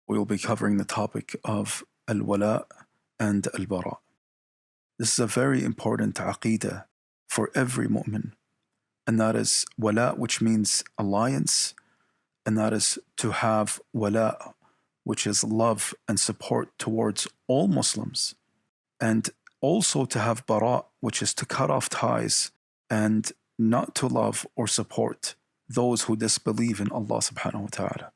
we will be covering the topic of Al-Wala and Al Bara. This is a very important aqeedah for every mu'min, and that is wala, which means alliance, and that is to have wala, which is love and support towards all Muslims, and also to have bara, which is to cut off ties and not to love or support those who disbelieve in Allah subhanahu wa ta'ala.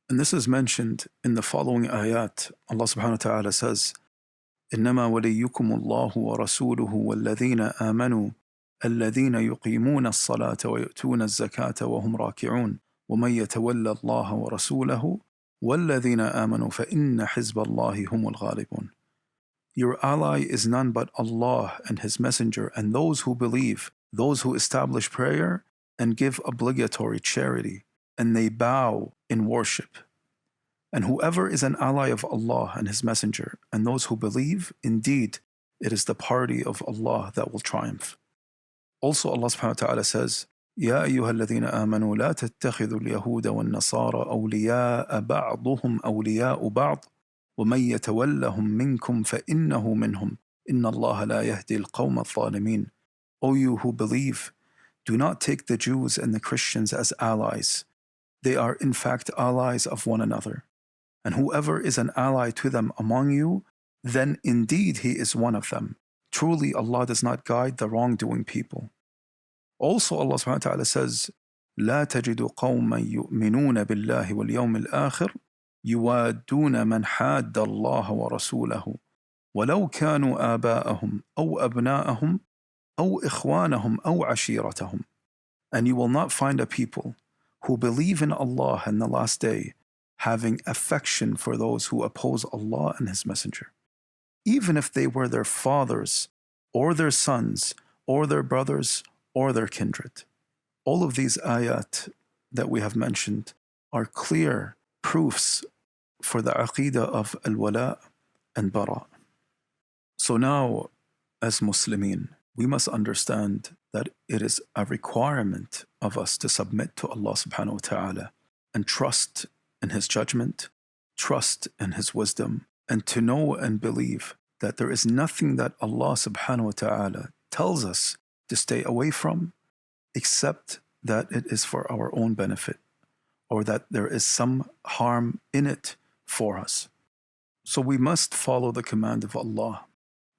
And this is mentioned in the following ayat. Allah subhanahu wa ta'ala says, إنما وليكم الله ورسوله والذين آمنوا الذين يقيمون الصلاة ويؤتون الزكاة وهم راكعون ومن يتولى الله ورسوله والذين آمنوا فإن حزب الله هم الغالبون. Your ally is none but Allah and His Messenger and those who believe, those who establish prayer and give obligatory charity, and they bow in worship. And whoever is an ally of Allah and His Messenger and those who believe, indeed, it is the party of Allah that will triumph. Also Allah subhanahu wa ta'ala says, يا أيها الذين آمنوا لا تتخذوا اليهود والنصارى أولياء بعضهم أولياء بعض ومن يتولهم منكم فإنه منهم إن الله لا يهدي القوم الظالمين. O you who believe, do not take the Jews and the Christians as allies. They are in fact allies of one another. And whoever is an ally to them among you, then indeed he is one of them. Truly Allah does not guide the wrongdoing people. Also Allah subhanahu wa ta'ala says, لا تجد قوما يؤمنون بالله واليوم الآخر يوادون من حاد الله ورسوله ولو كانوا آباءهم أو أبناءهم أو إخوانهم أو عشيرتهم. And you will not find a people who believe in Allah and the last day having affection for those who oppose Allah and His Messenger, even if they were their fathers or their sons or their brothers or their kindred. All of these ayat that we have mentioned are clear proofs for the aqeedah of al-wala and bara. So now, as Muslimin, we must understand that it is a requirement of us to submit to Allah subhanahu wa ta'ala and trust in His judgment, trust in His wisdom, and to know and believe that there is nothing that Allah subhanahu wa ta'ala tells us to stay away from except that it is for our own benefit or that there is some harm in it for us. So we must follow the command of Allah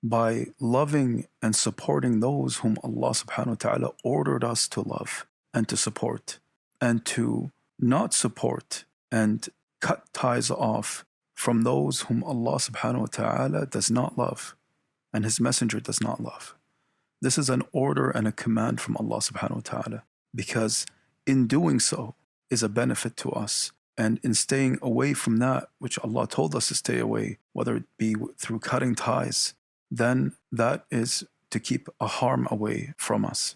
by loving and supporting those whom Allah subhanahu wa ta'ala ordered us to love and to support, and to not support and cut ties off from those whom Allah subhanahu wa ta'ala does not love and His Messenger does not love. This is an order and a command from Allah subhanahu wa ta'ala, because in doing so is a benefit to us, and in staying away from that which Allah told us to stay away, whether it be through cutting ties, then that is to keep a harm away from us.